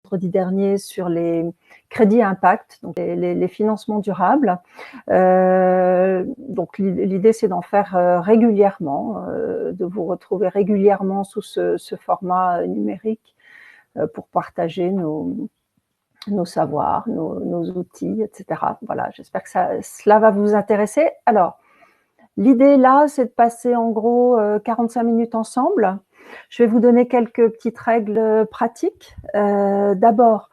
vendredi dernier sur les crédits impact, donc les financements durables. Donc l'idée, c'est d'en faire régulièrement, de vous retrouver régulièrement sous ce format numérique pour partager nos savoirs, nos outils, etc. Voilà, j'espère que cela va vous intéresser. Alors, l'idée là, c'est de passer en gros 45 minutes ensemble. Je vais vous donner quelques petites règles pratiques. D'abord,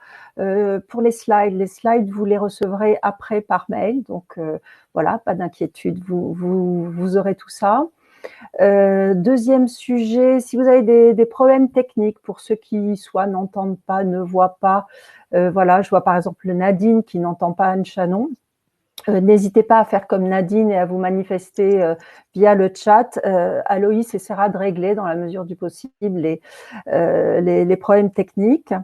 pour les slides, vous les recevrez après par mail. Donc voilà, pas d'inquiétude, vous aurez tout ça. Deuxième sujet, si vous avez des problèmes techniques, pour ceux qui soit n'entendent pas, ne voient pas, voilà, je vois par exemple Nadine qui n'entend pas Anne Chanon. N'hésitez pas à faire comme Nadine et à vous manifester via le chat. Aloïs essaiera de régler dans la mesure du possible les problèmes techniques.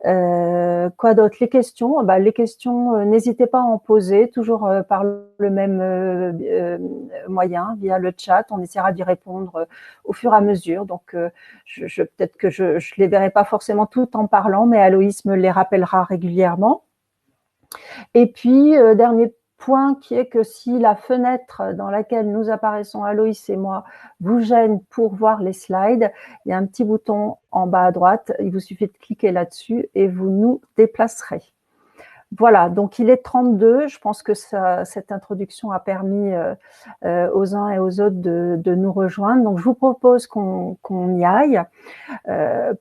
Quoi d'autre? Les questions. Les questions, n'hésitez pas à en poser, toujours par le même moyen, via le chat. On essaiera d'y répondre au fur et à mesure. Donc, peut-être que je les verrai pas forcément toutes en parlant, mais Aloïs me les rappellera régulièrement. Et puis, dernier point qui est que si la fenêtre dans laquelle nous apparaissons, Aloïs et moi, vous gêne pour voir les slides, il y a un petit bouton en bas à droite, il vous suffit de cliquer là-dessus et vous nous déplacerez. Voilà, donc il est 32, je pense que cette introduction a permis aux uns et aux autres de nous rejoindre, donc je vous propose qu'on y aille.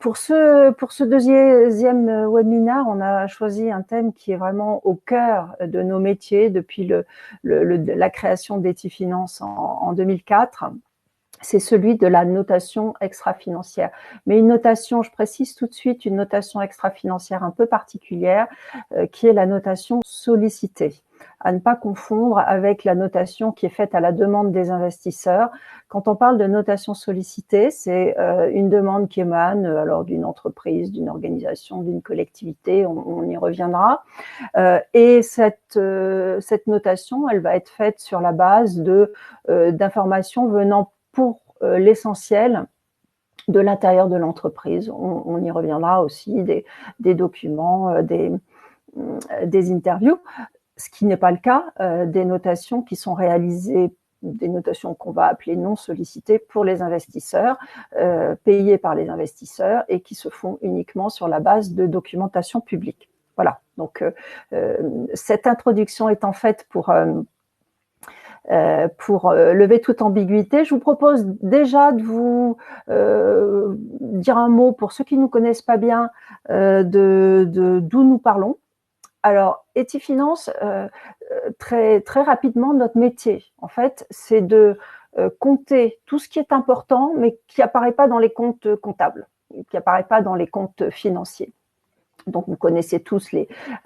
Pour ce deuxième webinaire, on a choisi un thème qui est vraiment au cœur de nos métiers depuis la création d'Etifinance en 2004. C'est celui de la notation extra-financière. Mais une notation, je précise tout de suite, une notation extra-financière un peu particulière, qui est la notation sollicitée. À ne pas confondre avec la notation qui est faite à la demande des investisseurs. Quand on parle de notation sollicitée, c'est une demande qui émane alors d'une entreprise, d'une organisation, d'une collectivité, on y reviendra. Et cette notation, elle va être faite sur la base d'informations venant pour l'essentiel de l'intérieur de l'entreprise. On y reviendra aussi, des documents, des interviews, ce qui n'est pas le cas des notations qui sont réalisées, des notations qu'on va appeler non sollicitées pour les investisseurs, payées par les investisseurs et qui se font uniquement sur la base de documentation publique. Voilà, donc cette introduction étant faite pour lever toute ambiguïté, je vous propose déjà de vous dire un mot pour ceux qui ne nous connaissent pas bien d'où nous parlons. Alors, Etifinance, très, très rapidement, notre métier, en fait, c'est de compter tout ce qui est important, mais qui apparaît pas dans les comptes comptables, qui apparaît pas dans les comptes financiers. Donc, vous connaissez tous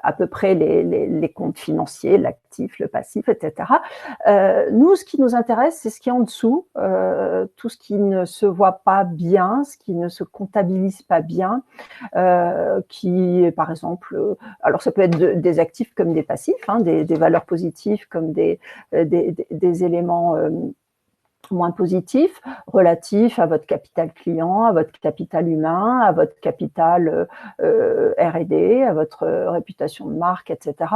à peu près les comptes financiers, l'actif, le passif, etc. Nous, ce qui nous intéresse, c'est ce qui est en dessous, tout ce qui ne se voit pas bien, ce qui ne se comptabilise pas bien, qui, par exemple, alors ça peut être des actifs comme des passifs, hein, des valeurs positives comme des éléments moins positif, relatif à votre capital client, à votre capital humain, à votre capital R&D, à votre réputation de marque, etc.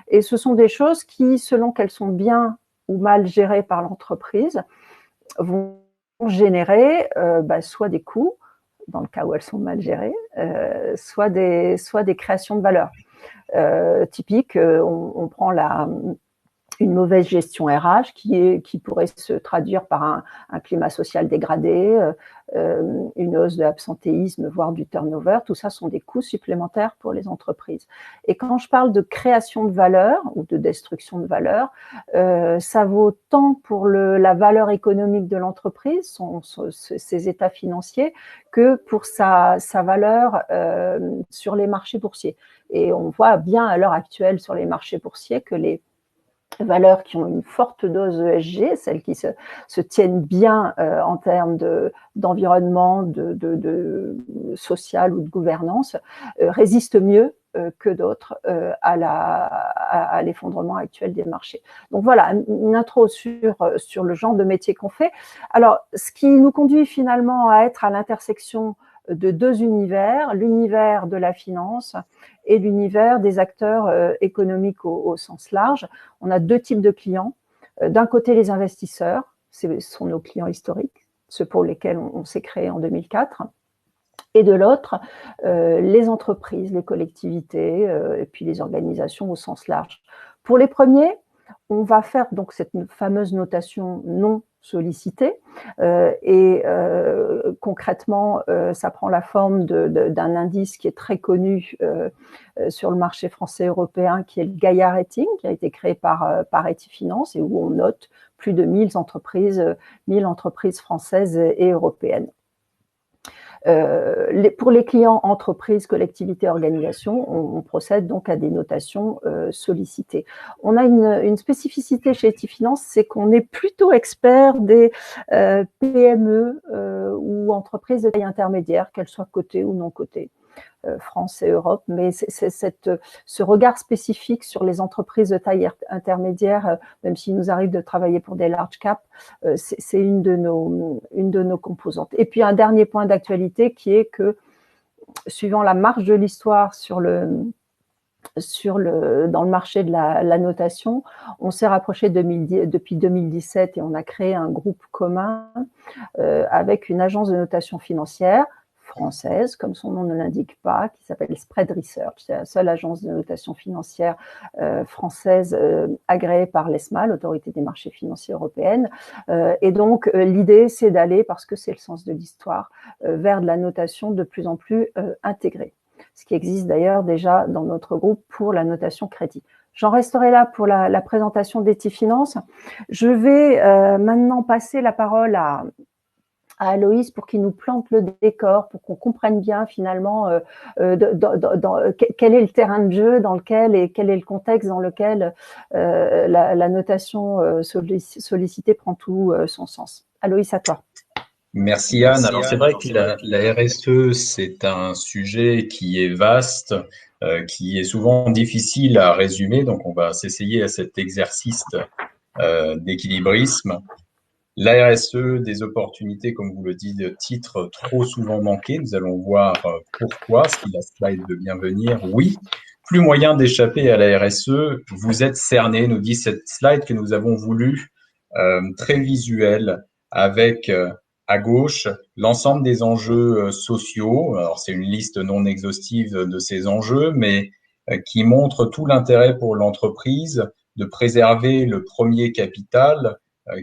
Et ce sont des choses qui, selon qu'elles sont bien ou mal gérées par l'entreprise, vont générer soit des coûts, dans le cas où elles sont mal gérées, soit des créations de valeur. Typique, on prend une mauvaise gestion RH qui pourrait se traduire par un climat social dégradé, une hausse de l'absentéisme, voire du turnover. Tout ça sont des coûts supplémentaires pour les entreprises. Et quand je parle de création de valeur ou de destruction de valeur, ça vaut tant pour la valeur économique de l'entreprise, ses états financiers, que pour sa valeur sur les marchés boursiers. Et on voit bien à l'heure actuelle sur les marchés boursiers que les valeurs qui ont une forte dose ESG, celles qui se tiennent bien en termes d'environnement, de social ou de gouvernance, résistent mieux que d'autres à l'effondrement actuel des marchés. Donc voilà, une intro sur le genre de métier qu'on fait. Alors, ce qui nous conduit finalement à être à l'intersection de deux univers, l'univers de la finance et l'univers des acteurs économiques au sens large. On a deux types de clients. D'un côté, les investisseurs, ce sont nos clients historiques, ceux pour lesquels on s'est créé en 2004. Et de l'autre, les entreprises, les collectivités, et puis les organisations au sens large. Pour les premiers, on va faire donc cette fameuse notation non sollicitée, et concrètement, ça prend la forme d'un indice qui est très connu sur le marché français et européen, qui est le Gaïa Rating, qui a été créé par Etifinance et où on note plus de 1000 entreprises françaises et européennes. Pour les clients entreprises, collectivités, organisations, on procède donc à des notations sollicitées. On a une spécificité chez Etifinance, c'est qu'on est plutôt expert des PME ou entreprises de taille intermédiaire, qu'elles soient cotées ou non cotées. France et Europe, mais c'est ce regard spécifique sur les entreprises de taille intermédiaire, même s'il nous arrive de travailler pour des large caps, c'est une de nos composantes. Et puis un dernier point d'actualité qui est que, suivant la marche de l'histoire dans le marché de la notation, on s'est rapproché depuis 2017 et on a créé un groupe commun avec une agence de notation financière française, comme son nom ne l'indique pas, qui s'appelle Spread Research. C'est la seule agence de notation financière française agréée par l'ESMA, l'autorité des marchés financiers européenne. Et donc, l'idée, c'est d'aller, parce que c'est le sens de l'histoire, vers de la notation de plus en plus intégrée. Ce qui existe d'ailleurs déjà dans notre groupe pour la notation crédit. J'en resterai là pour la présentation d'Etifinance. Je vais maintenant passer la parole à Aloïs pour qu'il nous plante le décor, pour qu'on comprenne bien finalement quel est le terrain de jeu dans lequel et quel est le contexte dans lequel la notation sollicitée prend tout son sens. Aloïs, à toi. Merci Anne. Alors c'est vrai que la RSE, c'est un sujet qui est vaste, qui est souvent difficile à résumer, donc on va s'essayer à cet exercice d'équilibrisme. La RSE, des opportunités, comme vous le dites, de titre trop souvent manquées. Nous allons voir pourquoi, si la slide veut bien venir. Oui, plus moyen d'échapper à la RSE. Vous êtes cerné, nous dit cette slide que nous avons voulu très visuelle, avec à gauche l'ensemble des enjeux sociaux. Alors c'est une liste non exhaustive de ces enjeux, mais qui montre tout l'intérêt pour l'entreprise de préserver le premier capital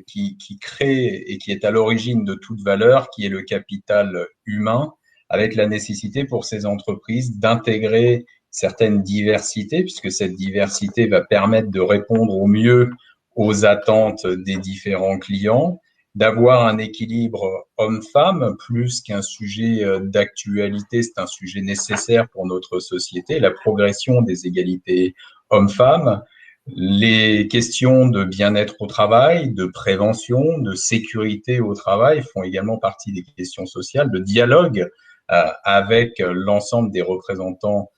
qui crée et qui est à l'origine de toute valeur, qui est le capital humain, avec la nécessité pour ces entreprises d'intégrer certaines diversités, puisque cette diversité va permettre de répondre au mieux aux attentes des différents clients, d'avoir un équilibre homme-femme, plus qu'un sujet d'actualité, c'est un sujet nécessaire pour notre société, la progression des égalités hommes-femmes, les questions de bien-être au travail, de prévention, de sécurité au travail font également partie des questions sociales, de dialogue avec l'ensemble des représentants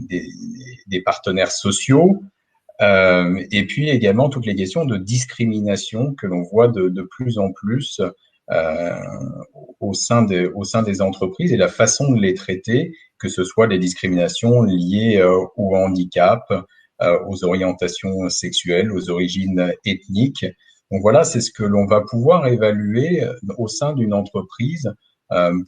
des partenaires sociaux, et puis également toutes les questions de discrimination que l'on voit de plus en plus au sein des entreprises et la façon de les traiter, que ce soit les discriminations liées au handicap, aux orientations sexuelles, aux origines ethniques. Donc voilà, c'est ce que l'on va pouvoir évaluer au sein d'une entreprise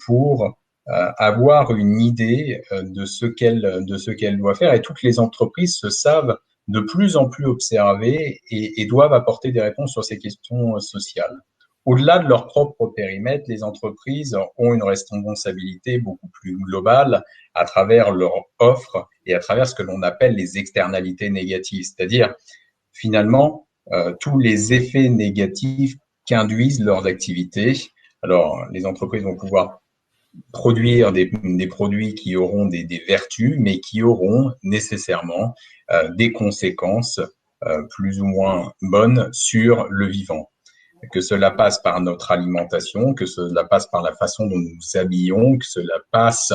pour avoir une idée de ce qu'elle doit faire. Et toutes les entreprises se savent de plus en plus observer et doivent apporter des réponses sur ces questions sociales. Au-delà de leur propre périmètre, les entreprises ont une responsabilité beaucoup plus globale à travers leur offre et à travers ce que l'on appelle les externalités négatives, c'est-à-dire finalement tous les effets négatifs qu'induisent leurs activités. Alors, les entreprises vont pouvoir produire des produits qui auront des vertus, mais qui auront nécessairement des conséquences plus ou moins bonnes sur le vivant. Que cela passe par notre alimentation, que cela passe par la façon dont nous nous habillons, que cela passe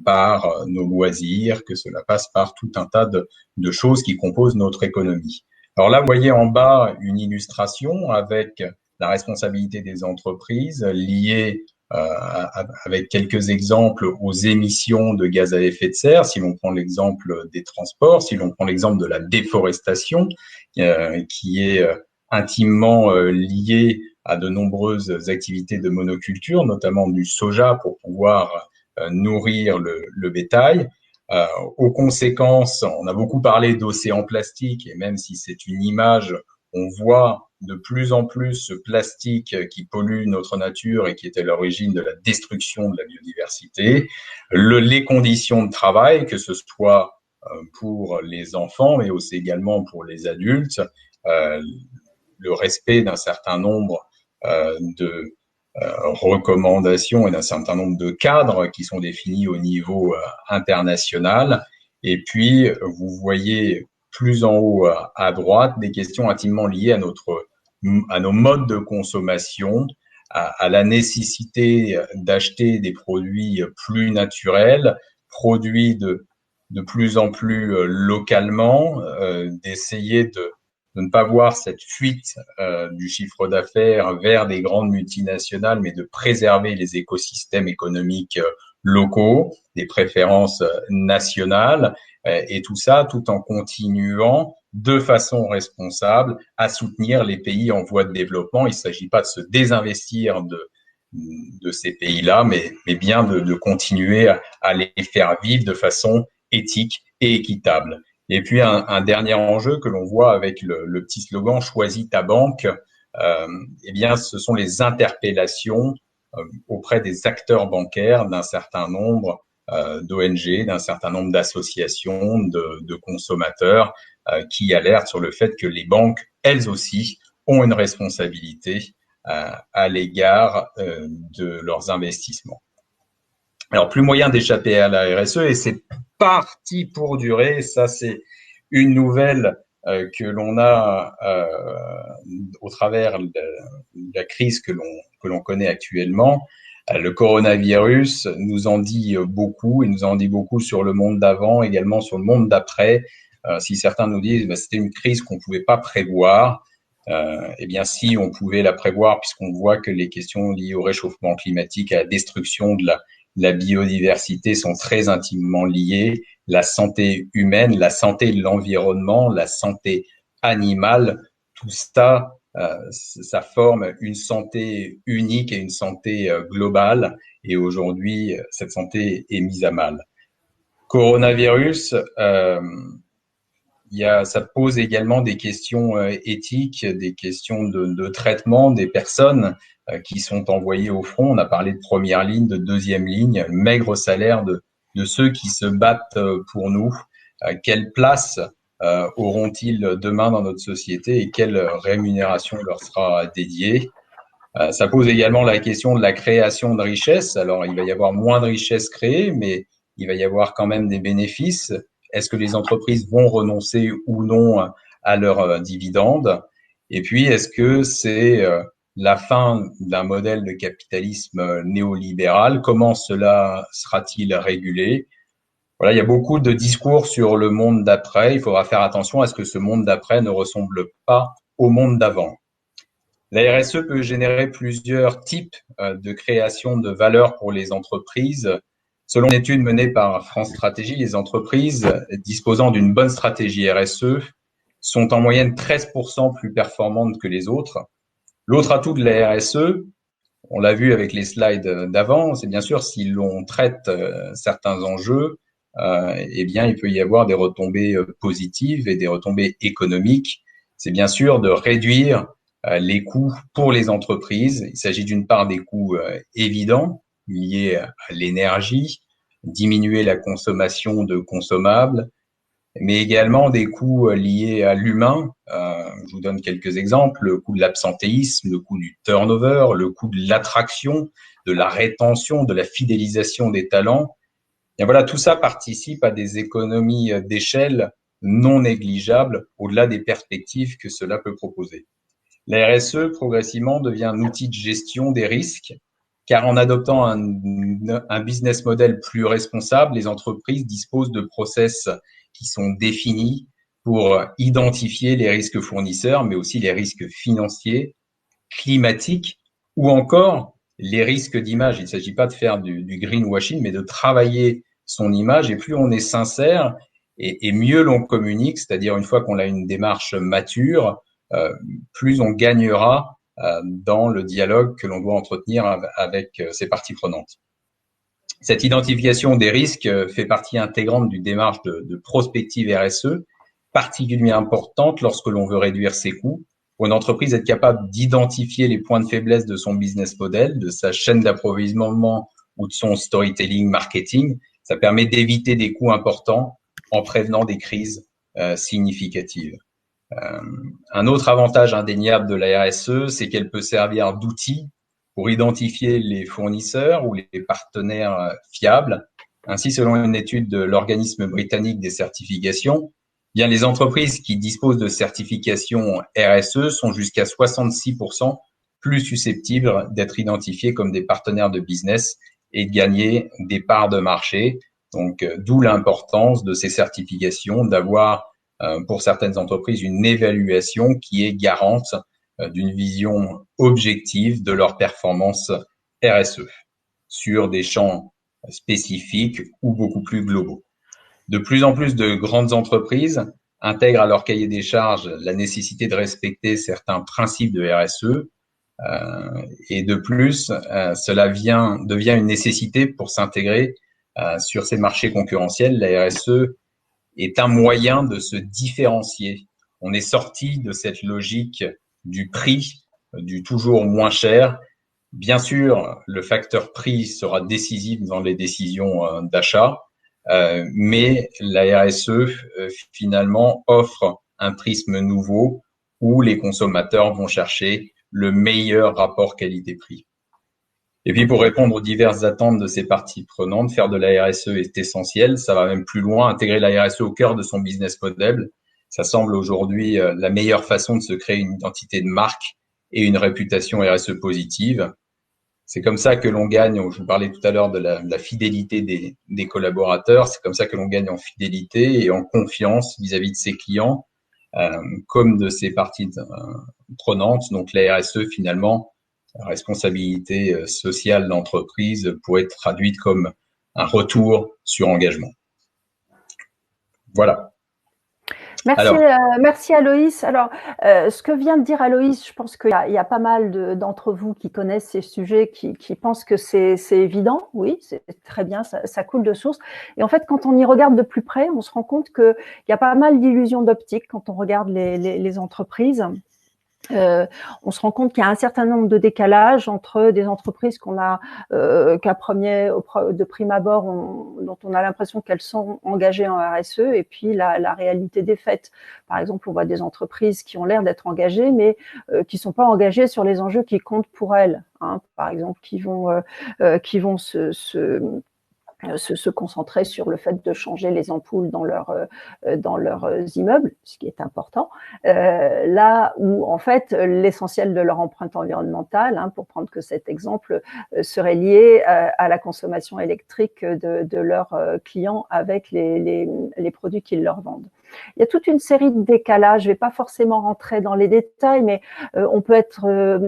par nos loisirs, que cela passe par tout un tas de choses qui composent notre économie. Alors là, vous voyez en bas une illustration avec la responsabilité des entreprises liée avec quelques exemples, aux émissions de gaz à effet de serre, si l'on prend l'exemple des transports, si l'on prend l'exemple de la déforestation, qui est intimement liée à de nombreuses activités de monoculture, notamment du soja pour pouvoir nourrir le bétail. Aux conséquences, on a beaucoup parlé d'océans plastiques, et même si c'est une image, on voit de plus en plus ce plastique qui pollue notre nature et qui est à l'origine de la destruction de la biodiversité, les conditions de travail, que ce soit pour les enfants, mais aussi également pour les adultes, le respect d'un certain nombre de recommandations et d'un certain nombre de cadres qui sont définis au niveau international. Et puis, vous voyez plus en haut à droite des questions intimement liées à nos modes de consommation, à la nécessité d'acheter des produits plus naturels, produits de plus en plus localement, d'essayer de ne pas voir cette fuite du chiffre d'affaires vers des grandes multinationales, mais de préserver les écosystèmes économiques locaux, des préférences nationales, et tout ça tout en continuant de façon responsable à soutenir les pays en voie de développement. Il ne s'agit pas de se désinvestir de ces pays-là, mais bien de continuer à les faire vivre de façon éthique et équitable. Et puis un dernier enjeu que l'on voit avec le petit slogan "Choisis ta banque", eh bien, ce sont les interpellations auprès des acteurs bancaires d'un certain nombre d'ONG, d'un certain nombre d'associations, de consommateurs qui alertent sur le fait que les banques, elles aussi, ont une responsabilité à l'égard de leurs investissements. Alors, plus moyen d'échapper à la RSE, et c'est parti pour durer. Ça, c'est une nouvelle que l'on a au travers de la crise que l'on connaît actuellement. Le coronavirus nous en dit beaucoup. Il nous en dit beaucoup sur le monde d'avant, également sur le monde d'après. Si certains nous disent c'était une crise qu'on ne pouvait pas prévoir, eh bien si on pouvait la prévoir, puisqu'on voit que les questions liées au réchauffement climatique, à la destruction de la biodiversité sont très intimement liées. La santé humaine, la santé de l'environnement, la santé animale, tout ça, ça forme une santé unique et une santé globale. Et aujourd'hui, cette santé est mise à mal. Coronavirus, ça pose également des questions éthiques, des questions de traitement des personnes qui sont envoyées au front. On a parlé de première ligne, de deuxième ligne, le maigre salaire de ceux qui se battent pour nous. Quelle place auront-ils demain dans notre société et quelle rémunération leur sera dédiée? Ça pose également la question de la création de richesses. Alors, il va y avoir moins de richesses créées, mais il va y avoir quand même des bénéfices. Est-ce que les entreprises vont renoncer ou non à leurs dividendes? Et puis, est-ce que c'est la fin d'un modèle de capitalisme néolibéral? Comment cela sera-t-il régulé? Voilà, il y a beaucoup de discours sur le monde d'après. Il faudra faire attention à ce que ce monde d'après ne ressemble pas au monde d'avant. La RSE peut générer plusieurs types de création de valeur pour les entreprises. Selon une étude menée par France Stratégie, les entreprises disposant d'une bonne stratégie RSE sont en moyenne 13% plus performantes que les autres. L'autre atout de la RSE, on l'a vu avec les slides d'avant, c'est bien sûr si l'on traite certains enjeux, eh bien il peut y avoir des retombées positives et des retombées économiques. C'est bien sûr de réduire les coûts pour les entreprises. Il s'agit d'une part des coûts évidents liés à l'énergie, diminuer la consommation de consommables, mais également des coûts liés à l'humain. Je vous donne quelques exemples. Le coût de l'absentéisme, le coût du turnover, le coût de l'attraction, de la rétention, de la fidélisation des talents. Et voilà, tout ça participe à des économies d'échelle non négligeables au-delà des perspectives que cela peut proposer. La RSE, progressivement, devient un outil de gestion des risques, car en adoptant un business model plus responsable, les entreprises disposent de process qui sont définis pour identifier les risques fournisseurs, mais aussi les risques financiers, climatiques ou encore les risques d'image. Il ne s'agit pas de faire du greenwashing, mais de travailler son image. Et plus on est sincère et mieux l'on communique, c'est-à-dire une fois qu'on a une démarche mature, plus on gagnera dans le dialogue que l'on doit entretenir avec ses parties prenantes. Cette identification des risques fait partie intégrante d'une démarche de prospective RSE, particulièrement importante lorsque l'on veut réduire ses coûts. Pour une entreprise, être capable d'identifier les points de faiblesse de son business model, de sa chaîne d'approvisionnement ou de son storytelling marketing, ça permet d'éviter des coûts importants en prévenant des crises significatives. Un autre avantage indéniable de la RSE, c'est qu'elle peut servir d'outil pour identifier les fournisseurs ou les partenaires fiables. Ainsi, selon une étude de l'organisme britannique des certifications, bien les entreprises qui disposent de certifications RSE sont jusqu'à 66% plus susceptibles d'être identifiées comme des partenaires de business et de gagner des parts de marché. Donc, d'où l'importance de ces certifications, d'avoir pour certaines entreprises une évaluation qui est garante d'une vision objective de leur performance RSE sur des champs spécifiques ou beaucoup plus globaux. De plus en plus de grandes entreprises intègrent à leur cahier des charges la nécessité de respecter certains principes de RSE et de plus, cela devient une nécessité pour s'intégrer sur ces marchés concurrentiels. La RSE est un moyen de se différencier. On est sorti de cette logique du prix, du toujours moins cher. Bien sûr, le facteur prix sera décisif dans les décisions d'achat, mais la RSE finalement offre un prisme nouveau où les consommateurs vont chercher le meilleur rapport qualité-prix. Et puis pour répondre aux diverses attentes de ces parties prenantes, faire de la RSE est essentiel. Ça va même plus loin, intégrer la RSE au cœur de son business model. Ça semble aujourd'hui la meilleure façon de se créer une identité de marque et une réputation RSE positive. C'est comme ça que l'on gagne, je vous parlais tout à l'heure de la fidélité des collaborateurs, c'est comme ça que l'on gagne en fidélité et en confiance vis-à-vis de ses clients, comme de ses parties prenantes. Donc la RSE, finalement, la responsabilité sociale d'entreprise pourrait être traduite comme un retour sur engagement. Voilà. Merci Aloïs. Alors, ce que vient de dire Aloïs, je pense qu'il y a pas mal d'entre vous qui connaissent ces sujets, qui pensent que c'est évident. Oui, c'est très bien, ça coule de source. Et en fait, quand on y regarde de plus près, on se rend compte qu'il y a pas mal d'illusions d'optique quand on regarde les entreprises. On se rend compte qu'il y a un certain nombre de décalages entre des entreprises qu'on a de prime abord, dont on a l'impression qu'elles sont engagées en RSE, et puis la réalité des faits. Par exemple, on voit des entreprises qui ont l'air d'être engagées, mais qui sont pas engagées sur les enjeux qui comptent pour elles. Hein. Par exemple, qui vont se concentrer sur le fait de changer les ampoules dans leurs immeubles, ce qui est important, là où en fait l'essentiel de leur empreinte environnementale, hein, pour prendre que cet exemple, serait lié à la consommation électrique de leurs clients avec les produits qu'ils leur vendent. Il y a toute une série de décalages, je ne vais pas forcément rentrer dans les détails, mais on peut être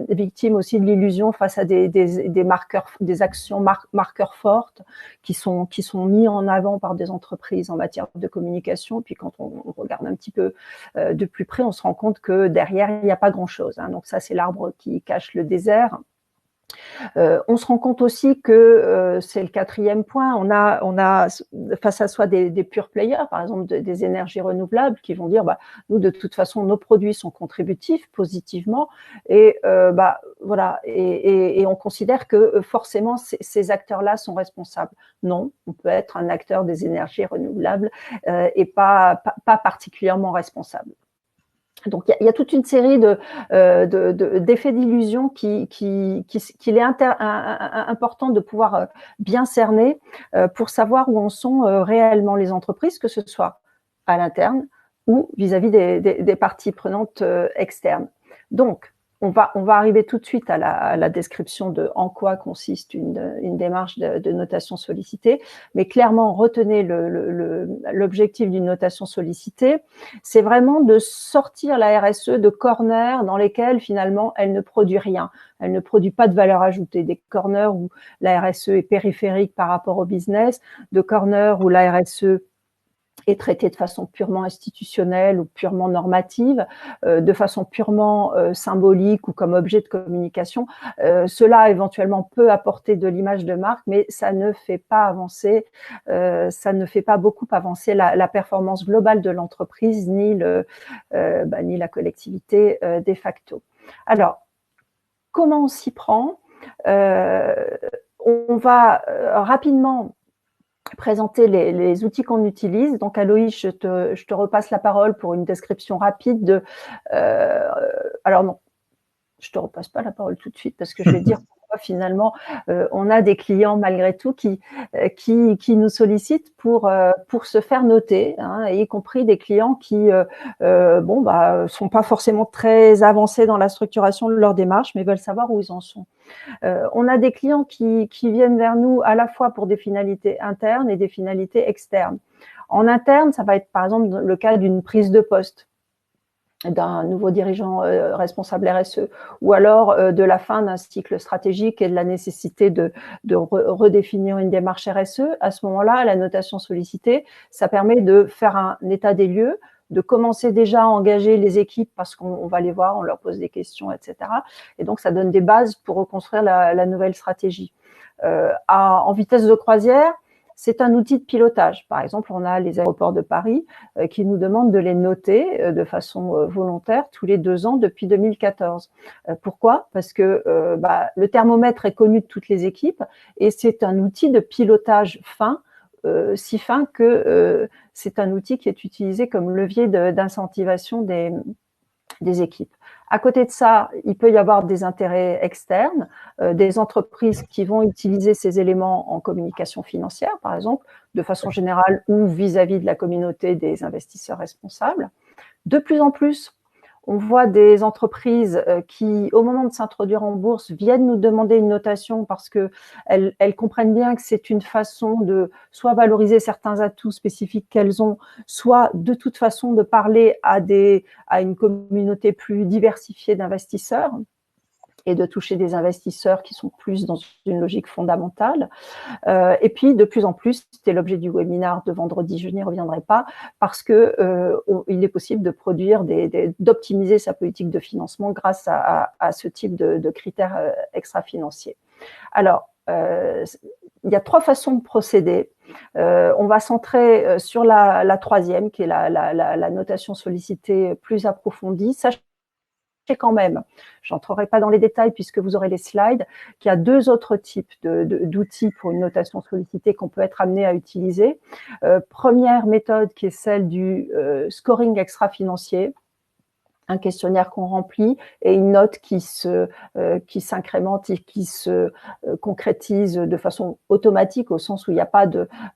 victime aussi de l'illusion face à des marqueurs, des actions marqueurs fortes qui sont mis en avant par des entreprises en matière de communication. Puis quand on regarde un petit peu de plus près, on se rend compte que derrière, il n'y a pas grand-chose. Hein. Donc ça, c'est l'arbre qui cache le désert. On se rend compte aussi que c'est le quatrième point. On a face à soi des pure players, par exemple des énergies renouvelables, qui vont dire nous de toute façon nos produits sont contributifs positivement et voilà et on considère que forcément ces acteurs-là sont responsables. Non, on peut être un acteur des énergies renouvelables et pas particulièrement responsable. Donc il y a toute une série d'effets d'illusion qu'il est important de pouvoir bien cerner pour savoir où en sont réellement les entreprises, que ce soit à l'interne ou vis-à-vis des parties prenantes externes. Donc, on va arriver tout de suite à la description de en quoi consiste une démarche de notation sollicitée, mais clairement, retenez l'objectif d'une notation sollicitée, c'est vraiment de sortir la RSE de corners dans lesquels finalement elle ne produit rien, elle ne produit pas de valeur ajoutée, des corners où la RSE est périphérique par rapport au business, de corners où la RSE est traité de façon purement institutionnelle ou purement normative, de façon purement symbolique ou comme objet de communication. Cela éventuellement peut apporter de l'image de marque, mais ça ne fait pas avancer, ça ne fait pas beaucoup avancer la performance globale de l'entreprise ni la collectivité de facto. Alors, comment on s'y prend? On va rapidement présenter les outils qu'on utilise. Donc, Aloïs, je te repasse la parole pour une description rapide de… alors non, je te repasse pas la parole tout de suite parce que je vais dire pourquoi finalement on a des clients malgré tout qui nous sollicitent pour se faire noter, hein, y compris des clients qui sont pas forcément très avancés dans la structuration de leur démarche, mais veulent savoir où ils en sont. On a des clients qui viennent vers nous à la fois pour des finalités internes et des finalités externes. En interne, ça va être par exemple le cas d'une prise de poste d'un nouveau dirigeant responsable RSE, ou alors de la fin d'un cycle stratégique et de la nécessité de redéfinir une démarche RSE. À ce moment-là, la notation sollicitée, ça permet de faire un état des lieux, de commencer déjà à engager les équipes parce qu'on va les voir, on leur pose des questions, etc. Et donc, ça donne des bases pour reconstruire la nouvelle stratégie. En vitesse de croisière, c'est un outil de pilotage. Par exemple, on a les aéroports de Paris qui nous demandent de les noter de façon volontaire tous les 2 ans depuis 2014. Pourquoi? Parce que le thermomètre est connu de toutes les équipes et c'est un outil de pilotage fin, si fin que c'est un outil qui est utilisé comme levier d'incentivation des équipes. À côté de ça, il peut y avoir des intérêts externes, des entreprises qui vont utiliser ces éléments en communication financière, par exemple, de façon générale ou vis-à-vis de la communauté des investisseurs responsables. De plus en plus, on voit des entreprises qui, au moment de s'introduire en bourse, viennent nous demander une notation parce qu'elles comprennent bien que c'est une façon de soit valoriser certains atouts spécifiques qu'elles ont, soit de toute façon de parler à une communauté plus diversifiée d'investisseurs et de toucher des investisseurs qui sont plus dans une logique fondamentale. Et puis, de plus en plus, c'était l'objet du webinaire de vendredi, je n'y reviendrai pas, parce que il est possible de produire, d'optimiser sa politique de financement grâce à ce type de critères extra-financiers. Alors, il y a 3 façons de procéder. On va centrer sur la troisième, qui est la notation sollicitée plus approfondie. Sachez quand même, je n'entrerai pas dans les détails puisque vous aurez les slides, qu'il y a 2 autres types d'outils pour une notation sollicitée qu'on peut être amené à utiliser. Première méthode qui est celle du scoring extra-financier, un questionnaire qu'on remplit et une note qui s'incrémente et qui se concrétise de façon automatique au sens où il n'y a pas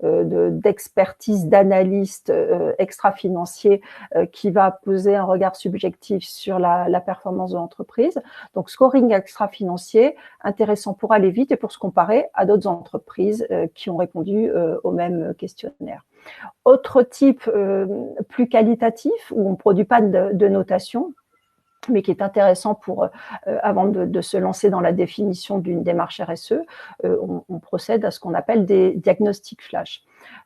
d'expertise d'analyste extra-financier qui va poser un regard subjectif sur la performance de l'entreprise. Donc, scoring extra-financier, intéressant pour aller vite et pour se comparer à d'autres entreprises qui ont répondu au même questionnaire. Autre type plus qualitatif, où on ne produit pas de notation, mais qui est intéressant pour, avant de se lancer dans la définition d'une démarche RSE, on procède à ce qu'on appelle des diagnostics flash.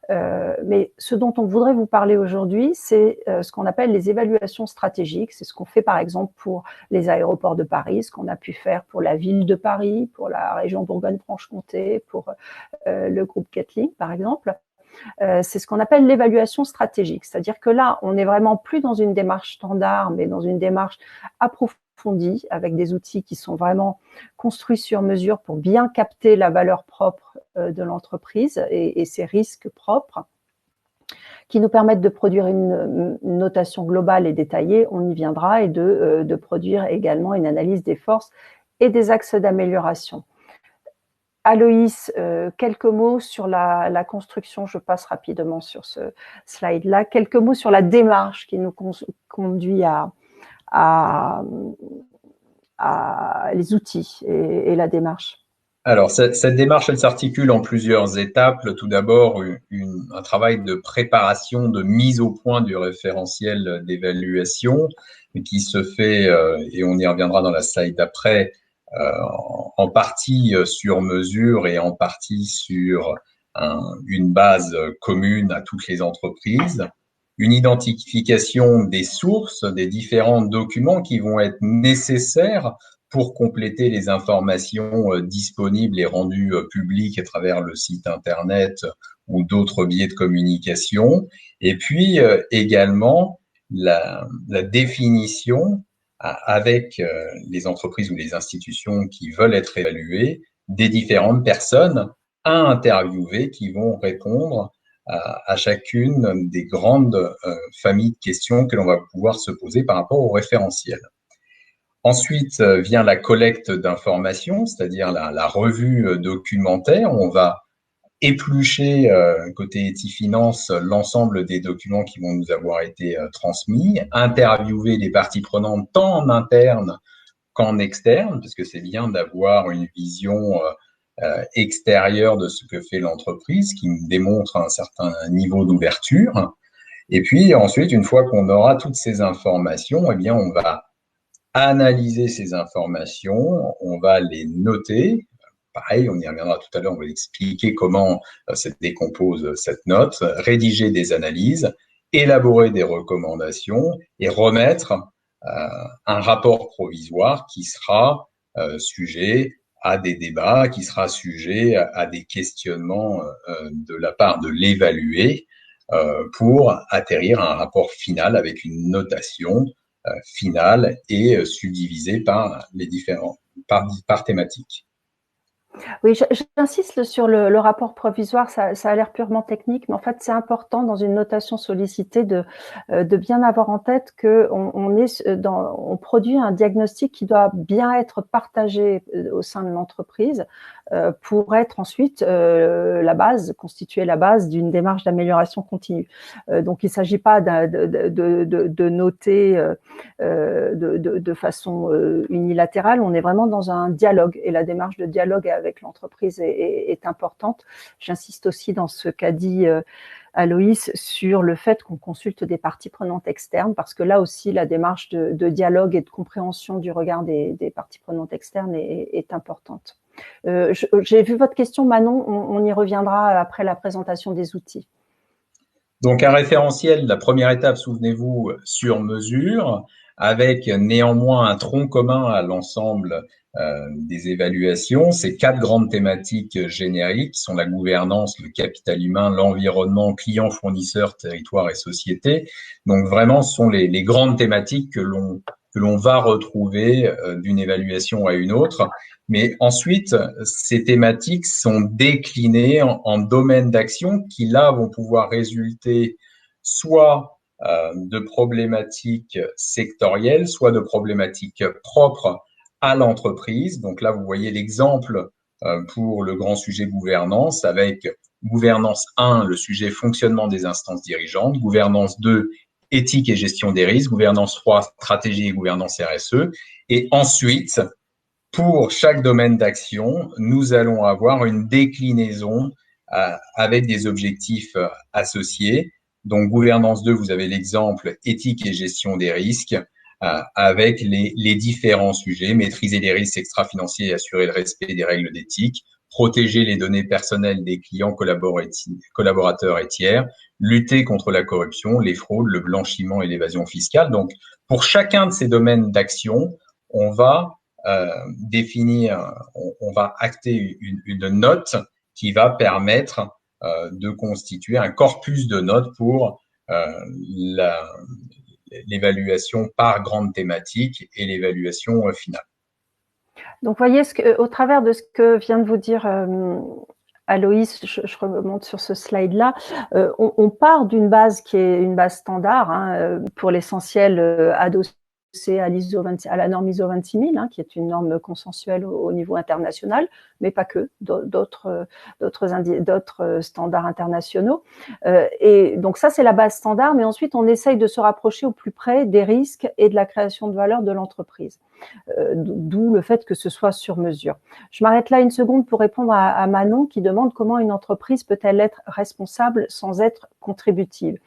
Mais ce dont on voudrait vous parler aujourd'hui, c'est ce qu'on appelle les évaluations stratégiques. C'est ce qu'on fait par exemple pour les aéroports de Paris, ce qu'on a pu faire pour la ville de Paris, pour la région Bourgogne-Franche-Comté, pour le groupe Getlink par exemple. C'est ce qu'on appelle l'évaluation stratégique. C'est-à-dire que là, on n'est vraiment plus dans une démarche standard, mais dans une démarche approfondie avec des outils qui sont vraiment construits sur mesure pour bien capter la valeur propre de l'entreprise et ses risques propres, qui nous permettent de produire une notation globale et détaillée, on y viendra, et de produire également une analyse des forces et des axes d'amélioration. Aloïs, quelques mots sur la construction, je passe rapidement sur ce slide-là, quelques mots sur la démarche qui nous conduit à les outils et la démarche? Alors, cette démarche, elle s'articule en plusieurs étapes. Tout d'abord, un travail de préparation, de mise au point du référentiel d'évaluation qui se fait, et on y reviendra dans la slide d'après, en partie sur mesure et en partie sur une base commune à toutes les entreprises. Une identification des sources, des différents documents qui vont être nécessaires pour compléter les informations disponibles et rendues publiques à travers le site internet ou d'autres biais de communication. Et puis également la définition avec les entreprises ou les institutions qui veulent être évaluées des différentes personnes à interviewer qui vont répondre à chacune des grandes familles de questions que l'on va pouvoir se poser par rapport au référentiel. Ensuite vient la collecte d'informations, c'est-à-dire la revue documentaire. On va éplucher côté Etifinance l'ensemble des documents qui vont nous avoir été transmis, interviewer les parties prenantes tant en interne qu'en externe, parce que c'est bien d'avoir une vision extérieure de ce que fait l'entreprise, qui nous démontre un certain niveau d'ouverture. Et puis ensuite, une fois qu'on aura toutes ces informations, eh bien, on va analyser ces informations, on va les noter. Pareil, on y reviendra tout à l'heure, on va expliquer comment se décompose cette note, rédiger des analyses, élaborer des recommandations et remettre un rapport provisoire qui sera sujet à des débats, qui sera sujet à des questionnements de la part de l'évalué pour atterrir à un rapport final avec une notation finale et subdivisée par les différents par thématique. Oui, j'insiste sur le rapport provisoire, ça a l'air purement technique, mais en fait, c'est important dans une notation sollicitée de bien avoir en tête on produit un diagnostic qui doit bien être partagé au sein de l'entreprise pour être ensuite constituer la base d'une démarche d'amélioration continue. Donc, il ne s'agit pas de noter de façon unilatérale, on est vraiment dans un dialogue et la démarche de dialogue avec l'entreprise est importante. J'insiste aussi dans ce qu'a dit Aloïs sur le fait qu'on consulte des parties prenantes externes, parce que là aussi, la démarche de dialogue et de compréhension du regard des parties prenantes externes est importante. J'ai vu votre question, Manon, on y reviendra après la présentation des outils. Donc, un référentiel, la première étape, souvenez-vous, sur mesure, avec néanmoins un tronc commun à l'ensemble des évaluations. Ces 4 grandes thématiques génériques sont la gouvernance, le capital humain, l'environnement, clients, fournisseurs, territoire et société. Donc, vraiment, ce sont les grandes thématiques que l'on va retrouver d'une évaluation à une autre. Mais ensuite, ces thématiques sont déclinées en domaines d'action qui, là, vont pouvoir résulter soit de problématiques sectorielles, soit de problématiques propres à l'entreprise. Donc là, vous voyez l'exemple pour le grand sujet gouvernance avec gouvernance 1, le sujet fonctionnement des instances dirigeantes, gouvernance 2, éthique et gestion des risques, gouvernance 3, stratégie et gouvernance RSE. Et ensuite, pour chaque domaine d'action, nous allons avoir une déclinaison avec des objectifs associés. Donc, gouvernance 2, vous avez l'exemple éthique et gestion des risques avec les différents sujets, maîtriser les risques extra-financiers et assurer le respect des règles d'éthique, protéger les données personnelles des clients, collaborateurs et tiers, lutter contre la corruption, les fraudes, le blanchiment et l'évasion fiscale. Donc, pour chacun de ces domaines d'action, on va définir, on va acter une note qui va permettre de constituer un corpus de notes pour l'évaluation par grande thématique et l'évaluation finale. Donc, voyez, au travers de ce que vient de vous dire Aloïs, je remonte sur ce slide-là, on part d'une base qui est une base standard, hein, pour l'essentiel adossée adossé à la norme ISO 26000, qui est une norme consensuelle au niveau international, mais pas que, d'autres standards internationaux. Et donc ça, c'est la base standard, mais ensuite, on essaye de se rapprocher au plus près des risques et de la création de valeur de l'entreprise. D'où le fait que ce soit sur mesure. Je m'arrête là une seconde pour répondre à Manon qui demande comment une entreprise peut-elle être responsable sans être contributive.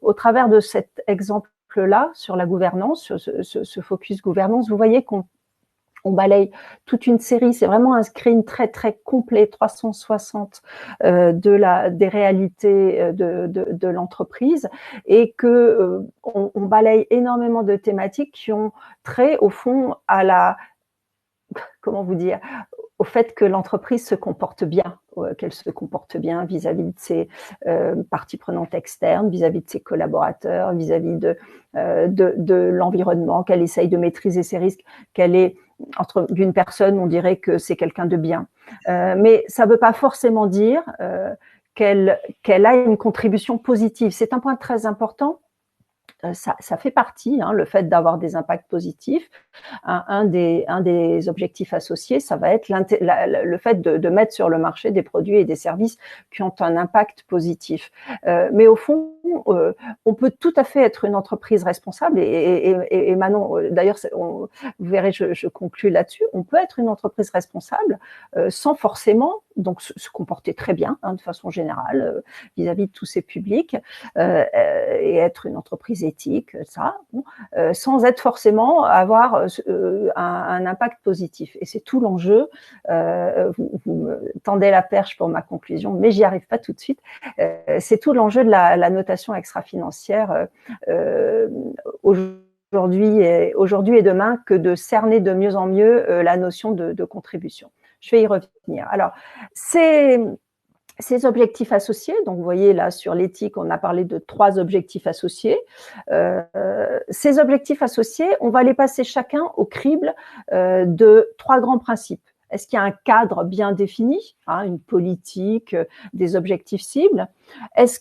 Au travers de cet exemple-là sur la gouvernance, sur ce focus gouvernance, vous voyez qu'on balaye toute une série, c'est vraiment un screen très très complet, 360 des réalités de l'entreprise, et que on balaye énormément de thématiques qui ont trait au fond à comment vous dire, au fait que l'entreprise se comporte bien, qu'elle se comporte bien vis-à-vis de ses parties prenantes externes, vis-à-vis de ses collaborateurs, vis-à-vis de l'environnement, qu'elle essaye de maîtriser ses risques, qu'elle est d'une personne, on dirait que c'est quelqu'un de bien. Mais ça ne veut pas forcément dire qu'elle a une contribution positive. C'est un point très important. Ça fait partie, le fait d'avoir des impacts positifs. Un des objectifs associés, ça va être le fait de mettre sur le marché des produits et des services qui ont un impact positif. Mais au fond, on peut tout à fait être une entreprise responsable, et Manon, d'ailleurs, vous verrez, je conclus là-dessus, on peut être une entreprise responsable sans forcément donc se comporter très bien, de façon générale, vis-à-vis de tous ces publics, et être une entreprise éthique, sans être forcément avoir un impact positif. Et c'est tout l'enjeu. Vous me tendez la perche pour ma conclusion, mais j'y arrive pas tout de suite. C'est tout l'enjeu de la notation extra-financière aujourd'hui et demain, que de cerner de mieux en mieux la notion de contribution. Je vais y revenir. Alors, ces objectifs associés, donc vous voyez là sur l'éthique, on a parlé de 3 objectifs associés. Ces objectifs associés, on va les passer chacun au crible de 3 grands principes. Est-ce qu'il y a un cadre bien défini, une politique, des objectifs cibles?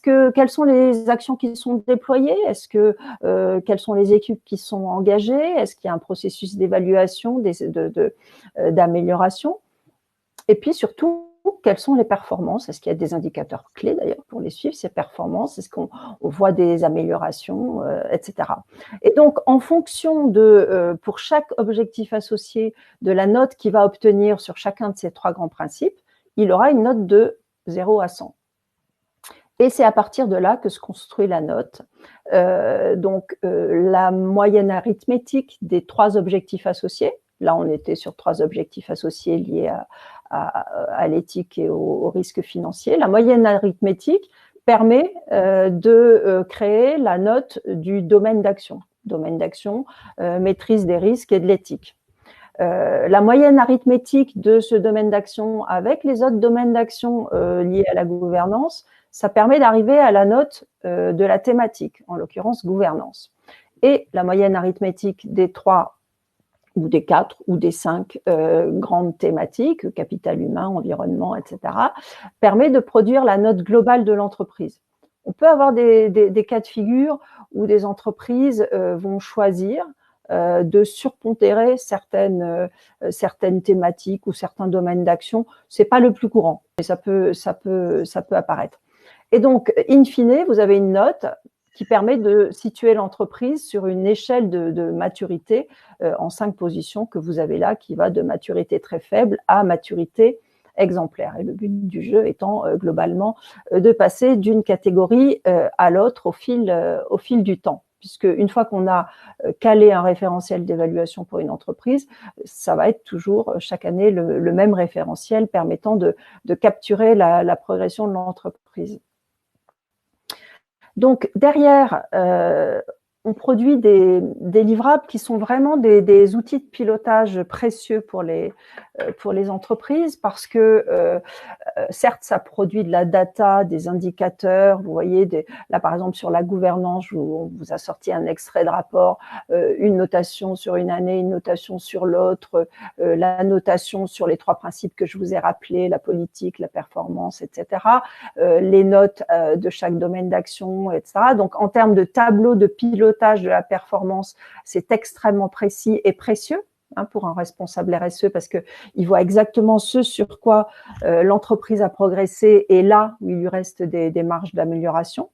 Quelles sont les actions qui sont déployées? Quelles sont les équipes qui sont engagées? Est-ce qu'il y a un processus d'évaluation, d'amélioration? Et puis surtout, quelles sont les performances? Est-ce qu'il y a des indicateurs clés d'ailleurs pour les suivre, ces performances? Est-ce qu'on voit des améliorations, etc. Et donc, en fonction pour chaque objectif associé, de la note qu'il va obtenir sur chacun de ces 3 grands principes, il aura une note de 0 à 100. Et c'est à partir de là que se construit la note. La moyenne arithmétique des 3 objectifs associés. Là, on était sur 3 objectifs associés liés à l'éthique et au risque financier. La moyenne arithmétique permet de créer la note du domaine d'action. Domaine d'action, maîtrise des risques et de l'éthique. La moyenne arithmétique de ce domaine d'action avec les autres domaines d'action liés à la gouvernance, ça permet d'arriver à la note de la thématique, en l'occurrence gouvernance. Et la moyenne arithmétique des 3 ou des 4 ou des 5 grandes thématiques, capital humain, environnement, etc., permet de produire la note globale de l'entreprise. On peut avoir des cas de figure où des entreprises vont choisir de surpondérer certaines thématiques ou certains domaines d'action. C'est pas le plus courant, mais ça peut apparaître. Et donc, in fine, vous avez une note qui permet de situer l'entreprise sur une échelle de maturité en 5 positions que vous avez là, qui va de maturité très faible à maturité exemplaire. Et le but du jeu étant globalement de passer d'une catégorie à l'autre au fil du temps. Puisque une fois qu'on a calé un référentiel d'évaluation pour une entreprise, ça va être toujours chaque année le même référentiel permettant de capturer la progression de l'entreprise. Donc, derrière, on produit des livrables qui sont vraiment des outils de pilotage précieux pour les entreprises, parce que certes, ça produit de la data, des indicateurs. Vous voyez, là, par exemple, sur la gouvernance, on vous a sorti un extrait de rapport, une notation sur une année, une notation sur l'autre, la notation sur les 3 principes que je vous ai rappelés, la politique, la performance, etc., les notes de chaque domaine d'action, etc. Donc, en termes de tableau de pilotage pilotage de la performance, c'est extrêmement précis et précieux pour un responsable RSE, parce qu'il voit exactement ce sur quoi l'entreprise a progressé et là où il lui reste des marges d'amélioration.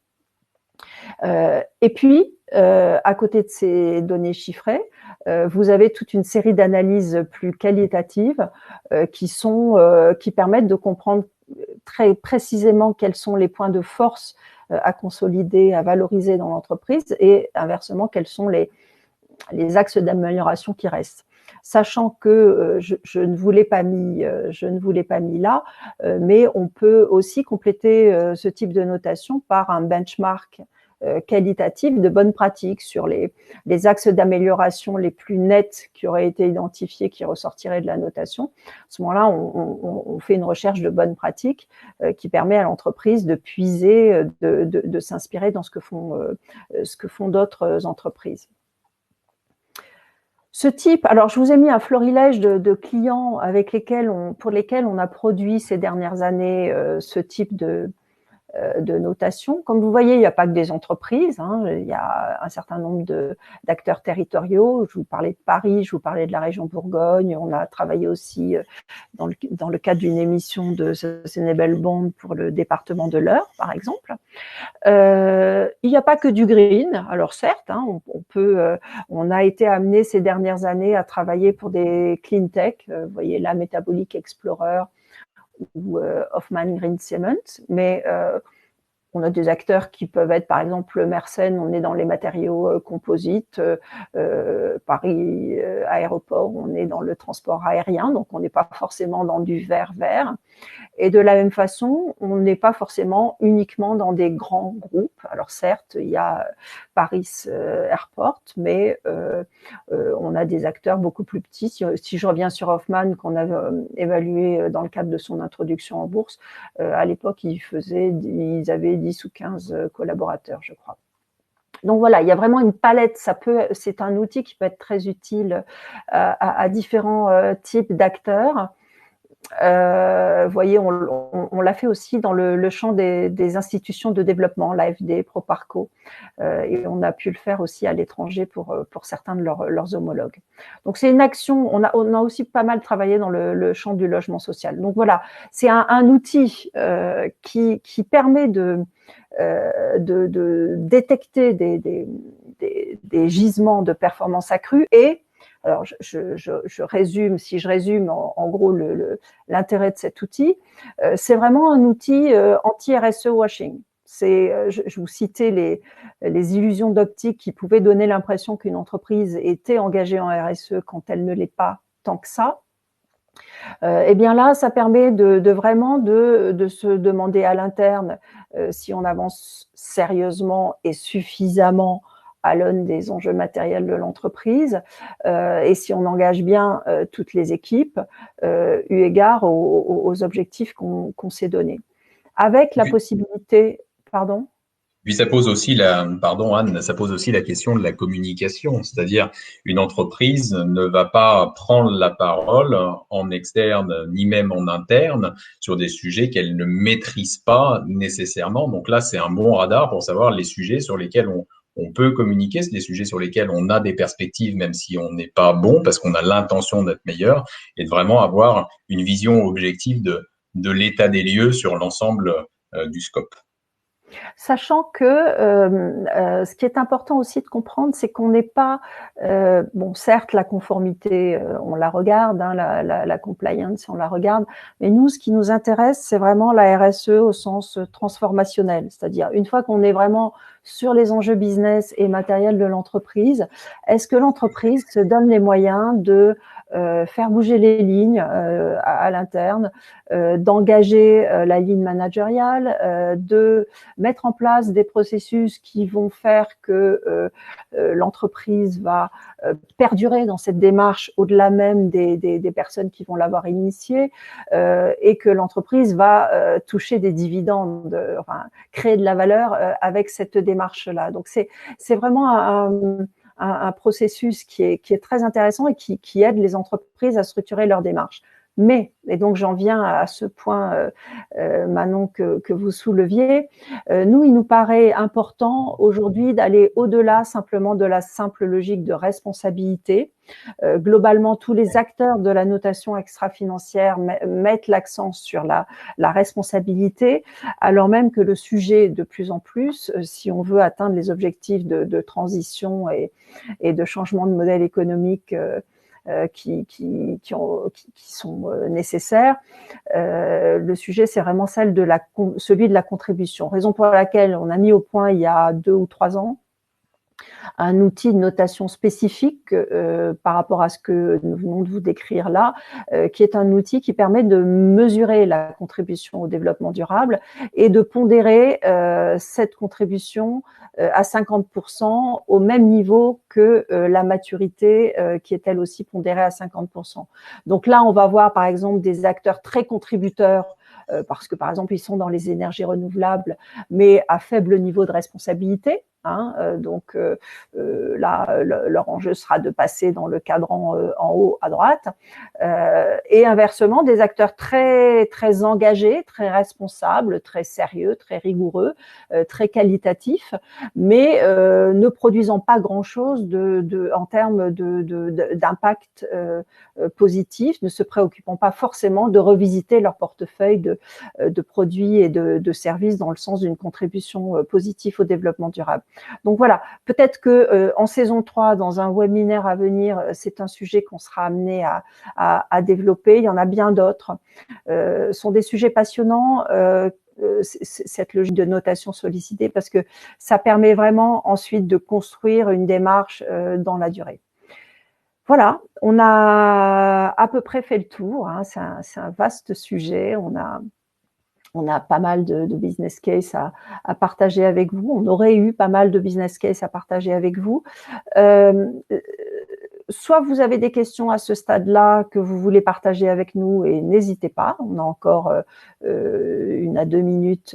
Et puis, à côté de ces données chiffrées, vous avez toute une série d'analyses plus qualitatives qui permettent de comprendre très précisément quels sont les points de force à consolider, à valoriser dans l'entreprise, et inversement, quels sont les axes d'amélioration qui restent. Sachant que je ne vous l'ai pas mis là, mais on peut aussi compléter ce type de notation par un benchmark qualitatif de bonnes pratiques sur les axes d'amélioration les plus nets qui auraient été identifiés, qui ressortiraient de la notation. À ce moment-là, on fait une recherche de bonnes pratiques qui permet à l'entreprise de puiser, de s'inspirer dans ce que font d'autres entreprises. Ce type, alors je vous ai mis un florilège de clients pour lesquels on a produit ces dernières années ce type de notation. Comme vous voyez, il n'y a pas que des entreprises, il y a un certain nombre d'acteurs territoriaux. Je vous parlais de Paris, je vous parlais de la région Bourgogne. On a travaillé aussi dans le cadre d'une émission de Sustainable Bond pour le département de l'Eure, par exemple. Il n'y a pas que du green. Alors certes, on a été amené ces dernières années à travailler pour des clean tech. Vous voyez là, Metabolic Explorer ou Hoffman Green Cement, mais on a des acteurs qui peuvent être, par exemple, Mersen, on est dans les matériaux composites, Paris Aéroport, on est dans le transport aérien, donc on n'est pas forcément dans du vert. Et de la même façon, on n'est pas forcément uniquement dans des grands groupes. Alors certes, il y a Paris Airport, mais on a des acteurs beaucoup plus petits. Si je reviens sur Hoffman, qu'on a évalué dans le cadre de son introduction en bourse, à l'époque, ils avaient 10 ou 15 collaborateurs, je crois. Donc voilà, il y a vraiment une palette. C'est un outil qui peut être très utile à différents types d'acteurs. Vous voyez, on l'a fait aussi dans le champ des institutions de développement, l'AFD, Proparco, et on a pu le faire aussi à l'étranger pour certains de leurs homologues. Donc c'est une action, on a aussi pas mal travaillé dans le champ du logement social. Donc voilà, c'est un outil qui permet de détecter des gisements de performance accrue. Et alors, je résume, si je résume en gros l'intérêt de cet outil, c'est vraiment un outil anti-RSE washing. Je vous citais les illusions d'optique qui pouvaient donner l'impression qu'une entreprise était engagée en RSE quand elle ne l'est pas tant que ça. Eh bien là, ça permet vraiment de se demander à l'interne si on avance sérieusement et suffisamment à l'aune des enjeux matériels de l'entreprise, et si on engage bien toutes les équipes, eu égard aux objectifs qu'on s'est donnés. Avec la possibilité, pardon ? Puis ça pose aussi pardon Anne, ça pose aussi la question de la communication, c'est-à-dire une entreprise ne va pas prendre la parole en externe ni même en interne sur des sujets qu'elle ne maîtrise pas nécessairement. Donc là, c'est un bon radar pour savoir les sujets sur lesquels on peut communiquer, c'est des sujets sur lesquels on a des perspectives, même si on n'est pas bon, parce qu'on a l'intention d'être meilleur, et de vraiment avoir une vision objective de l'état des lieux sur l'ensemble du scope. Sachant que ce qui est important aussi de comprendre, c'est qu'on n'est pas, bon, certes, la conformité, on la regarde, la compliance, on la regarde, mais nous, ce qui nous intéresse, c'est vraiment la RSE au sens transformationnel, c'est-à-dire une fois qu'on est vraiment sur les enjeux business et matériels de l'entreprise, est-ce que l'entreprise se donne les moyens de faire bouger les lignes à l'interne, d'engager la ligne managériale, de mettre en place des processus qui vont faire que l'entreprise va perdurer dans cette démarche au-delà même des personnes qui vont l'avoir initiée, et que l'entreprise va toucher des dividendes, enfin créer de la valeur avec cette démarche-là. Donc c'est vraiment un processus qui est très intéressant et qui aide les entreprises à structurer leur démarche. Mais, et donc j'en viens à ce point, Manon, que vous souleviez, nous, il nous paraît important aujourd'hui d'aller au-delà simplement de la simple logique de responsabilité. Globalement, tous les acteurs de la notation extra-financière mettent l'accent sur la responsabilité, alors même que le sujet, de plus en plus, si on veut atteindre les objectifs de transition et de changement de modèle économique qui sont nécessaires. Le sujet, c'est vraiment celui de la contribution. Raison pour laquelle on a mis au point il y a 2 ou 3 ans un outil de notation spécifique par rapport à ce que nous venons de vous décrire là, qui est un outil qui permet de mesurer la contribution au développement durable et de pondérer cette contribution à 50% au même niveau que la maturité qui est elle aussi pondérée à 50%. Donc là, on va voir par exemple des acteurs très contributeurs parce que par exemple ils sont dans les énergies renouvelables mais à faible niveau de responsabilité. Donc là, leur enjeu sera de passer dans le cadran en haut à droite. Et inversement, des acteurs très, très engagés, très responsables, très sérieux, très rigoureux, très qualitatifs, mais ne produisant pas grand-chose en termes d'impact positif, ne se préoccupant pas forcément de revisiter leur portefeuille de produits et de services dans le sens d'une contribution positive au développement durable. Donc voilà, peut-être que en saison 3, dans un webinaire à venir, c'est un sujet qu'on sera amené à développer. Il y en a bien d'autres. Ce sont des sujets passionnants, cette logique de notation sollicitée, parce que ça permet vraiment ensuite de construire une démarche dans la durée. Voilà, on a à peu près fait le tour. C'est un vaste sujet. On a pas mal de business case à partager avec vous. On aurait eu pas mal de business case à partager avec vous. Soit vous avez des questions à ce stade-là que vous voulez partager avec nous et n'hésitez pas. On a encore 1 à 2 minutes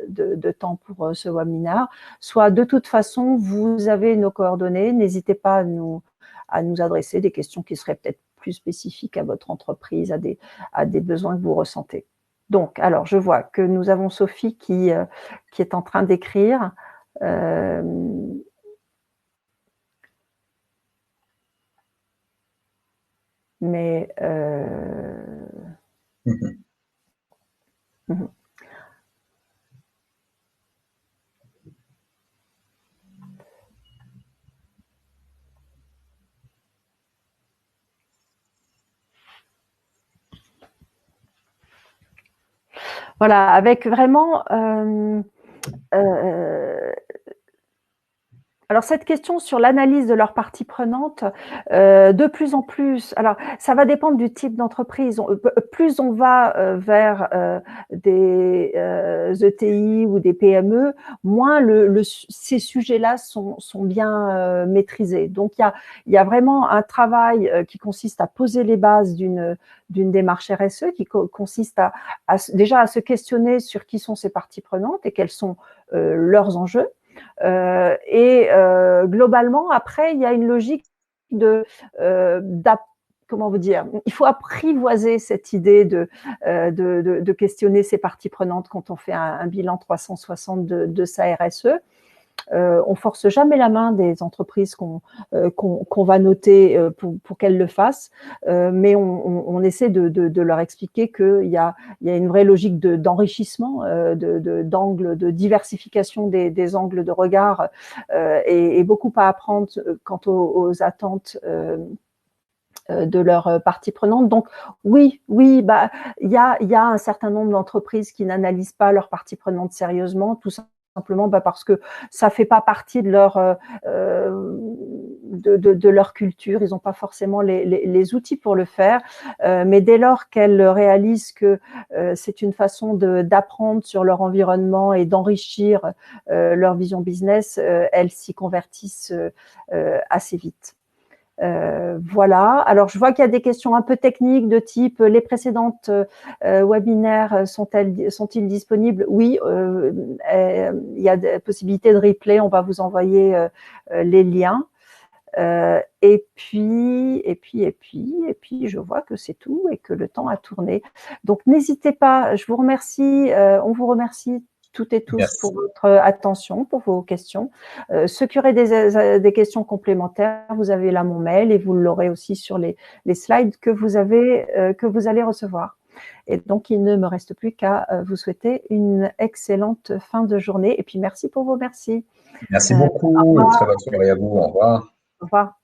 de temps pour ce webinaire. Soit de toute façon, vous avez nos coordonnées. N'hésitez pas à nous adresser des questions qui seraient peut-être plus spécifiques à votre entreprise, à des besoins que vous ressentez. Donc, alors, je vois que nous avons Sophie qui est en train d'écrire. Mais voilà, avec vraiment alors cette question sur l'analyse de leurs parties prenantes, de plus en plus, alors ça va dépendre du type d'entreprise. Plus on va vers des ETI ou des PME, moins ces sujets-là sont bien maîtrisés. Donc il y a vraiment un travail qui consiste à poser les bases d'une démarche RSE, qui consiste déjà à se questionner sur qui sont ces parties prenantes et quels sont leurs enjeux. Globalement, après, il y a une logique comment vous dire, il faut apprivoiser cette idée de questionner ses parties prenantes quand on fait un bilan 360 de sa RSE. On force jamais la main des entreprises qu'on va noter pour qu'elles le fassent, mais on essaie de leur expliquer qu'il y a une vraie logique d'enrichissement, d'angles, de diversification des angles de regard et beaucoup à apprendre quant aux attentes de leurs parties prenantes. Donc oui, il y a un certain nombre d'entreprises qui n'analysent pas leurs parties prenantes sérieusement, tout simplement parce que ça fait pas partie de leur culture. Ils n'ont pas forcément les outils pour le faire, mais dès lors qu'elles réalisent que c'est une façon d'apprendre sur leur environnement et d'enrichir leur vision business, elles s'y convertissent assez vite. Voilà. Alors, je vois qu'il y a des questions un peu techniques de type les précédentes webinaires sont-ils disponibles? Oui, il y a des possibilités de replay. On va vous envoyer les liens. Et puis, je vois que c'est tout et que le temps a tourné. Donc, n'hésitez pas, je vous remercie, on vous remercie toutes et tous pour Merci. votre attention, pour vos questions. Ceux qui auraient des questions complémentaires, vous avez là mon mail et vous l'aurez aussi sur les slides que vous allez recevoir. Et donc, il ne me reste plus qu'à vous souhaiter une excellente fin de journée. Et puis, merci pour vos merci. Merci beaucoup. Au Très bonne soirée à vous. Au revoir. revoir.